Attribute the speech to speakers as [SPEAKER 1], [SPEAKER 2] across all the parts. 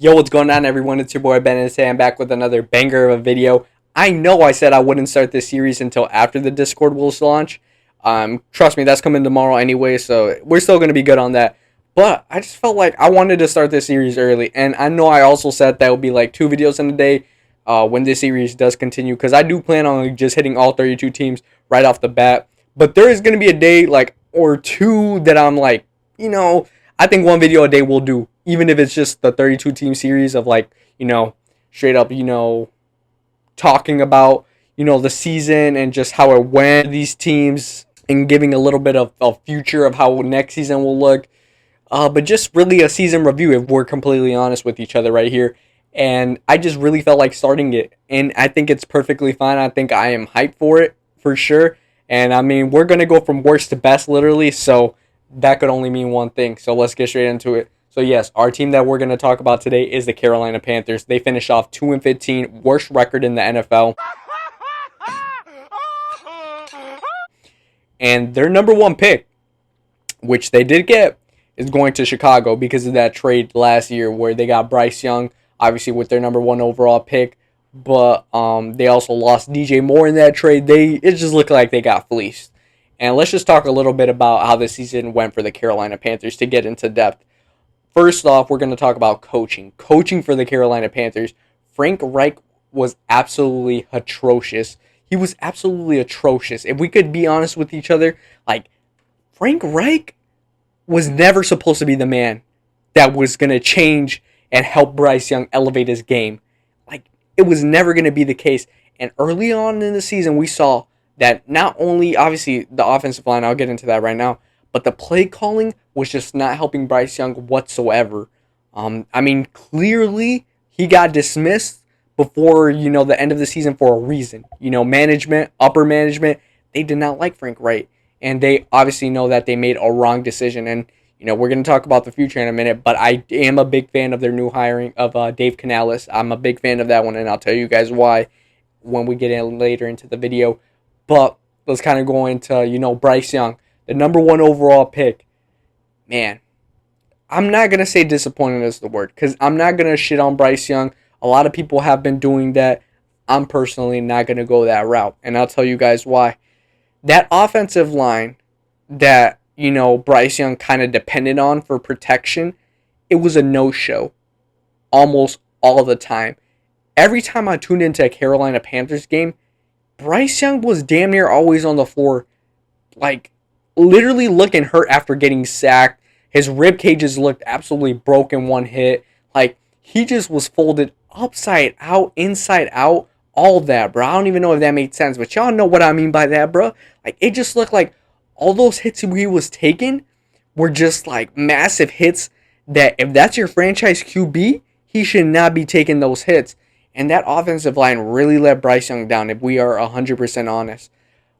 [SPEAKER 1] Yo, what's going on, everyone? It's your boy Ben, and today I'm back with another banger of a video. I know I said I wouldn't start this series until after the Discord will launch. Trust me, that's coming tomorrow anyway, so we're still going to be good on that. But I just felt like I wanted to start this series early, and I know I also said that would be like 2 videos in a day when this series does continue, because I do plan on just hitting all 32 teams right off the bat. But there is going to be a day or two that I'm like, I think 1 video a day will do, even if it's just the 32 team series of straight up, talking about, the season and just how it went, these teams, and giving a little bit of a future of how next season will look. But just really a season review, if we're completely honest with each other right here. And I just really felt like starting it, and I think it's perfectly fine. I think I am hyped for it, for sure. And I mean, we're going to go from worst to best, literally, so that could only mean one thing. So let's get straight into it. So yes, our team that we're going to talk about today is the Carolina Panthers. They finished off 2-15, worst record in the NFL. And their number 1 pick, which they did get, is going to Chicago because of that trade last year where they got Bryce Young, obviously with their number 1 overall pick. But they also lost DJ Moore in that trade. It just looked like they got fleeced. And let's just talk a little bit about how the season went for the Carolina Panthers to get into depth. First off, we're going to talk about coaching. Coaching for the Carolina Panthers. Frank Reich was absolutely atrocious. He was absolutely atrocious. If we could be honest with each other, Frank Reich was never supposed to be the man that was going to change and help Bryce Young elevate his game. It was never going to be the case. And early on in the season, we saw that not only, obviously, the offensive line, I'll get into that right now, but the play calling was just not helping Bryce Young whatsoever. Clearly, he got dismissed before, the end of the season for a reason. Management, upper management, they did not like Frank Reich. And they obviously know that they made a wrong decision. And, we're going to talk about the future in a minute, but I am a big fan of their new hiring of Dave Canales. I'm a big fan of that one, and I'll tell you guys why when we get in later into the video. But let's kind of go into, Bryce Young, the number 1 overall pick. Man, I'm not going to say disappointed is the word, because I'm not going to shit on Bryce Young. A lot of people have been doing that. I'm personally not going to go that route, and I'll tell you guys why. That offensive line that, Bryce Young kind of depended on for protection, it was a no-show almost all the time. Every time I tuned into a Carolina Panthers game, Bryce Young was damn near always on the floor, literally looking hurt after getting sacked. His rib cages looked absolutely broken one hit. He just was folded upside out, inside out, all that, bro. I don't even know if that made sense, but y'all know what I mean by that, bro. It just looked like all those hits he was taking were just massive hits that if that's your franchise QB, he should not be taking those hits. And that offensive line really let Bryce Young down, if we are 100% honest.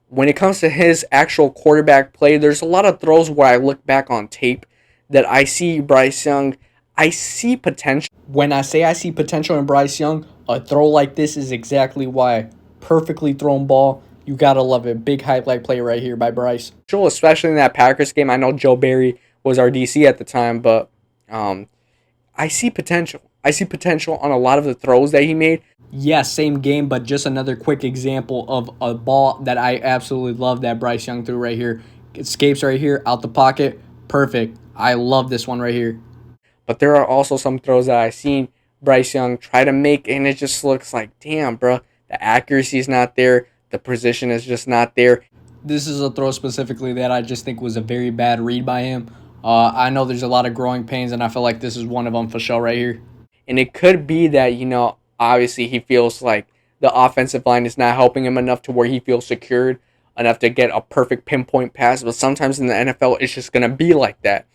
[SPEAKER 1] When it comes to his actual quarterback play, there's a lot of throws where I look back on tape that I see Bryce Young, I see potential. When I say I see potential in Bryce Young, a throw like this is exactly why. Perfectly thrown ball. You gotta love it. Big highlight play right here by Bryce. Especially in that Packers game. I know Joe Barry was our DC at the time, but I see potential. I see potential on a lot of the throws that he made. Yes, same game, but just another quick example of a ball that I absolutely love that Bryce Young threw right here. Escapes right here, out the pocket. Perfect. I love this one right here. But there are also some throws that I've seen Bryce Young try to make, and it just looks like, damn, bro, the accuracy is not there. The position is just not there. This is a throw specifically that I just think was a very bad read by him. I know there's a lot of growing pains, and I feel like this is one of them for sure right here. And it could be that, obviously he feels like the offensive line is not helping him enough to where he feels secured enough to get a perfect pinpoint pass. But sometimes in the NFL, it's just going to be like that.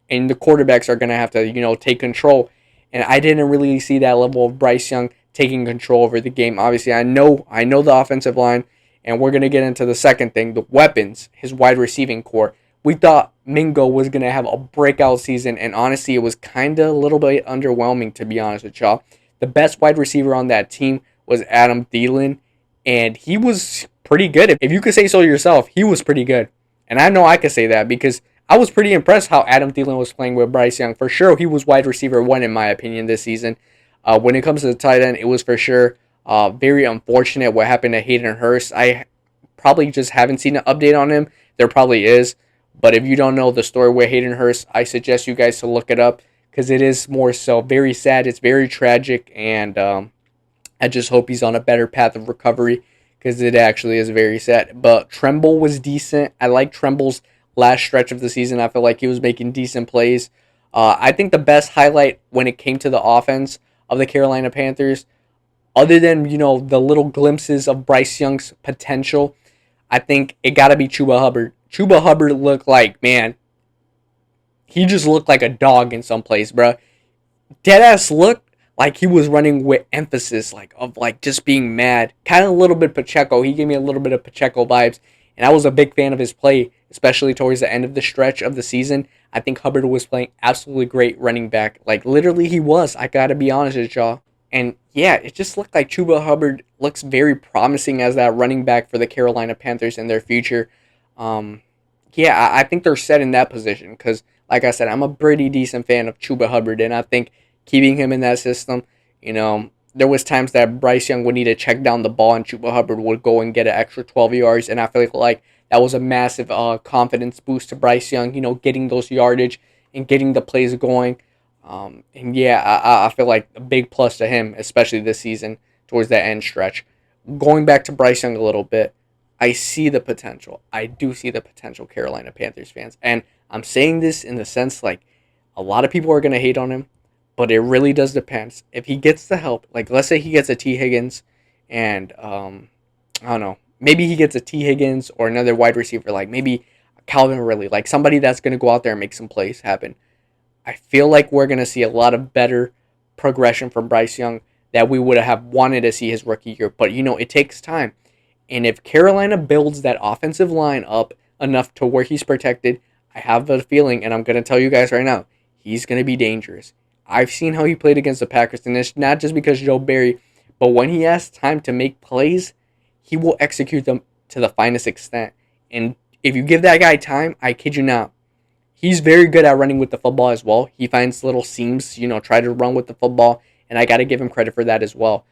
[SPEAKER 1] And the quarterbacks are going to have to, take control. And I didn't really see that level of Bryce Young taking control over the game. Obviously, I know the offensive line, and we're going to get into the second thing, the weapons, his wide receiving core. We thought Mingo was going to have a breakout season, and honestly, it was kind of a little bit underwhelming, to be honest with y'all. The best wide receiver on that team was Adam Thielen, and he was pretty good. If you could say so yourself, he was pretty good. And I know I could say that because I was pretty impressed how Adam Thielen was playing with Bryce Young. For sure, he was wide receiver one in my opinion this season. When it comes to the tight end, it was for sure very unfortunate what happened to Hayden Hurst. I probably just haven't seen an update on him. There probably is, but if you don't know the story with Hayden Hurst, I suggest you guys to look it up because it is more so very sad. It's very tragic, and I just hope he's on a better path of recovery because it actually is very sad. But Tremble was decent. I like Tremble's last stretch of the season. I feel like he was making decent plays. I think the best highlight when it came to the offense of the Carolina Panthers, other than the little glimpses of Bryce Young's potential, I think it got to be Chuba Hubbard. Chuba Hubbard looked like, man, he just looked like a dog in some place, bro. Deadass looked like he was running with emphasis, like just being mad. Kind of a little bit Pacheco. He gave me a little bit of Pacheco vibes, and I was a big fan of his play, especially towards the end of the stretch of the season. I think Hubbard was playing absolutely great running back. Like literally, he was. I gotta be honest with y'all. And yeah, it just looked like Chuba Hubbard looks very promising as that running back for the Carolina Panthers in their future. Um, yeah, I think they're set in that position because, like I said, I'm a pretty decent fan of Chuba Hubbard, and I think keeping him in that system, there was times that Bryce Young would need to check down the ball, and Chuba Hubbard would go and get an extra 12 yards, and I feel like that was a massive confidence boost to Bryce Young, getting those yardage and getting the plays going. And yeah, I feel like a big plus to him, especially this season towards that end stretch. Going back to Bryce Young a little bit, I see the potential. I do see the potential, Carolina Panthers fans. And I'm saying this in the sense like a lot of people are going to hate on him, but it really does depend. If he gets the help, like let's say he gets a T. Higgins and, I don't know, maybe he gets a T. Higgins or another wide receiver, like maybe Calvin Ridley, like somebody that's going to go out there and make some plays happen. I feel like we're going to see a lot of better progression from Bryce Young that we would have wanted to see his rookie year. But, it takes time. And if Carolina builds that offensive line up enough to where he's protected, I have a feeling, and I'm going to tell you guys right now, he's going to be dangerous. I've seen how he played against the Packers, and it's not just because Joe Barry, but when he has time to make plays, he will execute them to the finest extent. And if you give that guy time, I kid you not, he's very good at running with the football as well. He finds little seams, try to run with the football, and I got to give him credit for that as well.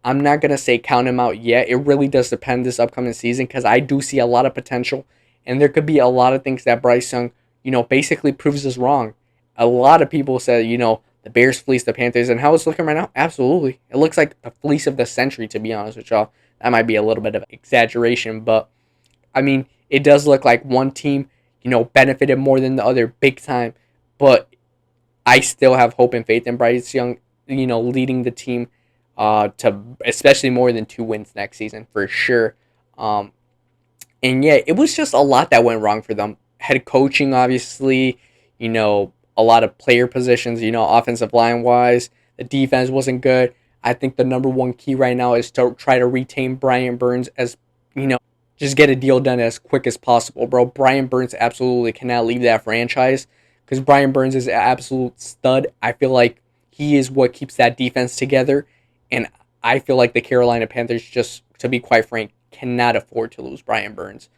[SPEAKER 1] I'm not going to say count him out yet. It really does depend this upcoming season because I do see a lot of potential, and there could be a lot of things that Bryce Young, basically proves us wrong. A lot of people said, the Bears fleeced the Panthers, and how it's looking right now, absolutely. It looks like the fleece of the century, to be honest with y'all. That might be a little bit of exaggeration, but I mean, it does look like one team, benefited more than the other big time. But I still have hope and faith in Bryce Young, leading the team to especially more than 2 wins next season for sure. Um, and yeah, it was just a lot that went wrong for them. Head coaching, obviously, a lot of player positions, offensive line wise. The defense wasn't good. I think the number one key right now is to try to retain Brian Burns as, just get a deal done as quick as possible, bro. Brian Burns absolutely cannot leave that franchise because Brian Burns is an absolute stud. I feel like he is what keeps that defense together. And I feel like the Carolina Panthers, just to be quite frank, cannot afford to lose Brian Burns.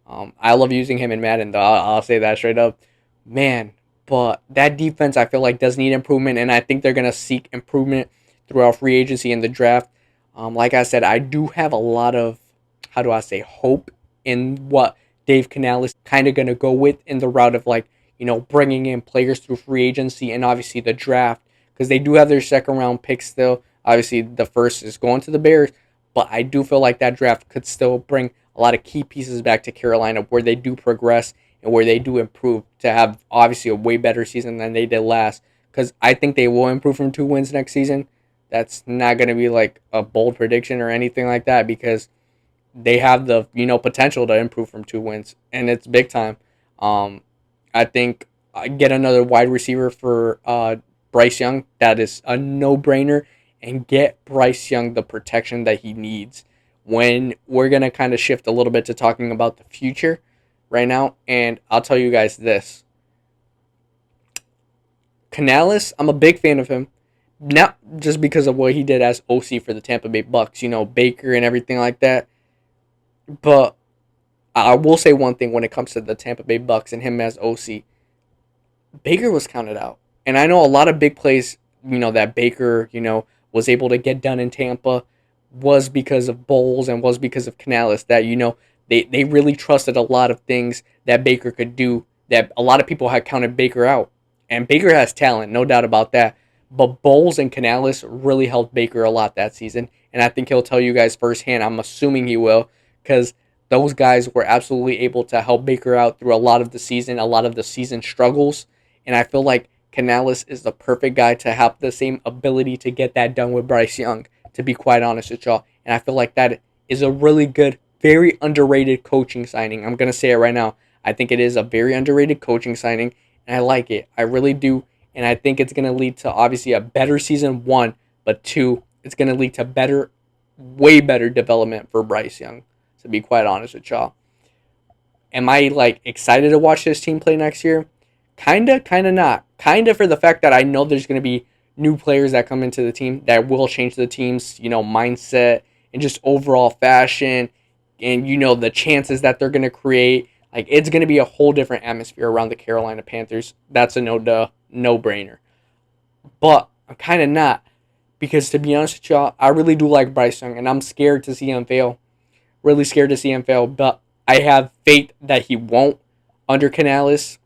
[SPEAKER 1] I love using him in Madden, though. I'll say that straight up. Man, but that defense I feel like does need improvement, and I think they're going to seek improvement throughout free agency and the draft. Like I said, I do have a lot of, how do I say, hope in what Dave Canales is kind of going to go with in the route of like, bringing in players through free agency and obviously the draft because they do have their second round pick still. Obviously, the first is going to the Bears, but I do feel like that draft could still bring a lot of key pieces back to Carolina where they do progress and where they do improve to have obviously a way better season than they did last. Because I think they will improve from 2 wins next season. That's not going to be like a bold prediction or anything like that because they have the potential to improve from 2 wins and it's big time. I think I get another wide receiver for Bryce Young. That is a no-brainer, and get Bryce Young the protection that he needs. When we're gonna kind of shift a little bit to talking about the future right now, and I'll tell you guys this: Canales, I'm a big fan of him, not just because of what he did as OC for the Tampa Bay Bucks, Baker and everything like that, but I will say one thing when it comes to the Tampa Bay Bucks and him as OC. Baker was counted out. And I know a lot of big plays, that Baker, was able to get done in Tampa was because of Bowles and was because of Canales that, they really trusted a lot of things that Baker could do that a lot of people had counted Baker out. And Baker has talent, no doubt about that. But Bowles and Canales really helped Baker a lot that season. And I think he'll tell you guys firsthand. I'm assuming he will because those guys were absolutely able to help Baker out through a lot of the season struggles, and I feel like Canales is the perfect guy to have the same ability to get that done with Bryce Young, to be quite honest with y'all. And I feel like that is a really good, very underrated coaching signing. I'm going to say it right now. I think it is a very underrated coaching signing, and I like it. I really do. And I think it's going to lead to obviously a better season, one, but two, it's going to lead to better, way better development for Bryce Young, to be quite honest with y'all. Am I like excited to watch this team play next year? Kinda not. Kinda for the fact that I know there's going to be new players that come into the team that will change the team's, mindset and just overall fashion and, the chances that they're going to create. Like, it's going to be a whole different atmosphere around the Carolina Panthers. That's a no-brainer. But I'm kind of not because, to be honest with y'all, I really do like Bryce Young and I'm scared to see him fail. Really scared to see him fail, but I have faith that he won't under Canales.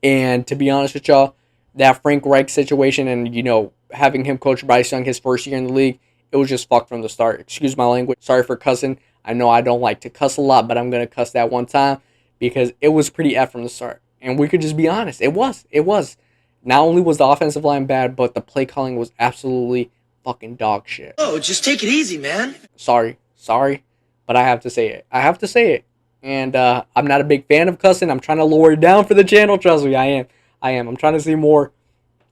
[SPEAKER 1] And to be honest with y'all, that Frank Reich situation and, having him coach Bryce Young his first year in the league, it was just fucked from the start. Excuse my language. Sorry for cussing. I know I don't like to cuss a lot, but I'm going to cuss that one time because it was pretty F from the start. And we could just be honest. It was. It was. Not only was the offensive line bad, but the play calling was absolutely fucking dog shit.
[SPEAKER 2] Oh, just take it easy, man.
[SPEAKER 1] Sorry, but I have to say it. I have to say it. And I'm not a big fan of cussing. I'm trying to lower it down for the channel. Trust me, I am. I'm trying to see more.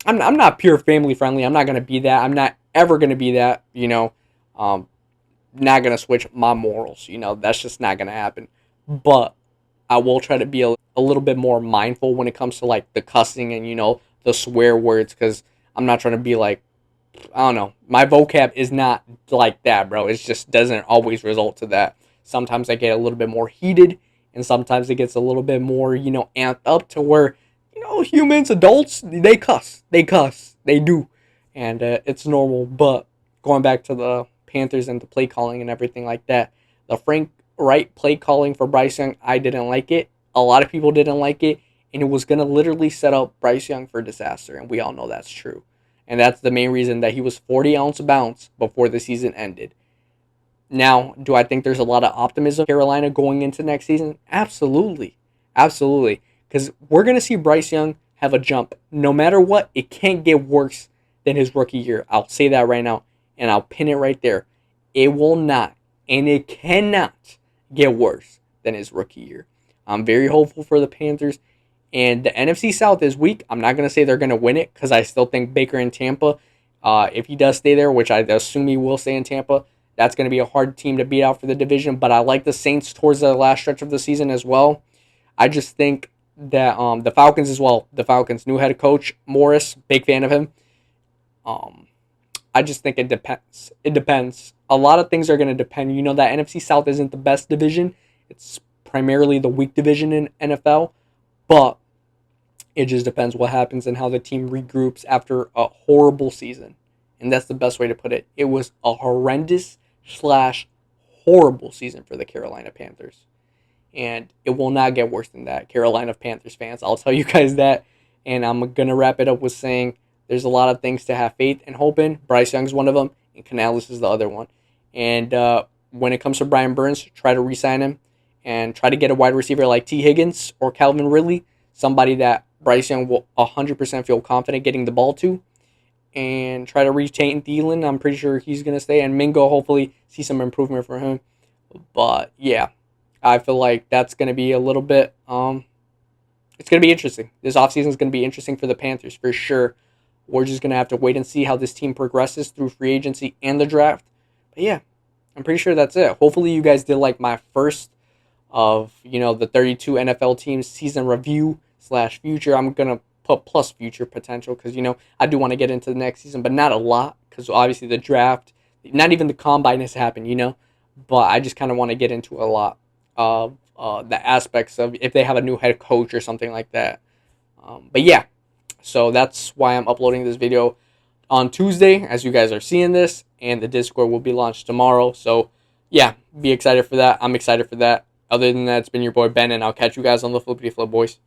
[SPEAKER 1] I'm not pure family friendly. I'm not gonna be that. I'm not ever gonna be that. Not gonna switch my morals. That's just not gonna happen. But I will try to be a little bit more mindful when it comes to like the cussing and the swear words because I'm not trying to be like, I don't know. My vocab is not like that, bro. It just doesn't always result to that. Sometimes I get a little bit more heated, and sometimes it gets a little bit more, amped up to where, humans, adults, they cuss. They cuss. They do. And it's normal. But going back to the Panthers and the play calling and everything like that, the Frank Wright play calling for Bryce Young, I didn't like it. A lot of people didn't like it, and it was going to literally set up Bryce Young for disaster, and we all know that's true. And that's the main reason that he was 40-ounce bounce before the season ended. Now, do I think there's a lot of optimism in Carolina going into next season? Absolutely. Absolutely. Because we're going to see Bryce Young have a jump. No matter what, it can't get worse than his rookie year. I'll say that right now, and I'll pin it right there. It will not, and it cannot get worse than his rookie year. I'm very hopeful for the Panthers. And the NFC South is weak. I'm not going to say they're going to win it because I still think Baker in Tampa, if he does stay there, which I assume he will stay in Tampa, that's going to be a hard team to beat out for the division. But I like the Saints towards the last stretch of the season as well. I just think that the Falcons as well. The Falcons, new head coach, Morris, big fan of him. I just think it depends. It depends. A lot of things are going to depend. That NFC South isn't the best division. It's primarily the weak division in NFL. But it just depends what happens and how the team regroups after a horrible season. And that's the best way to put it. It was a horrendous / horrible season for the Carolina Panthers. And it will not get worse than that, Carolina Panthers fans. I'll tell you guys that. And I'm going to wrap it up with saying there's a lot of things to have faith and hope in. Bryce Young's one of them, and Canales is the other one. And when it comes to Brian Burns, try to re-sign him and try to get a wide receiver like T. Higgins or Calvin Ridley, somebody that Bryce Young will 100% feel confident getting the ball to. And try to retain Thielen. I'm pretty sure he's going to stay. And Mingo, hopefully, see some improvement for him. But, yeah, I feel like that's going to be a little bit, it's going to be interesting. This offseason is going to be interesting for the Panthers, for sure. We're just going to have to wait and see how this team progresses through free agency and the draft. But, yeah, I'm pretty sure that's it. Hopefully, you guys did like my first of, the 32 NFL teams season review / future. I'm going to put plus future potential because, I do want to get into the next season, but not a lot because obviously the draft, not even the combine has happened, but I just kind of want to get into a lot of the aspects of if they have a new head coach or something like that. But yeah, so that's why I'm uploading this video on Tuesday as you guys are seeing this, and the Discord will be launched tomorrow. So yeah, be excited for that. I'm excited for that. Other than that, it's been your boy Ben, and I'll catch you guys on the Flippity Flip, boys.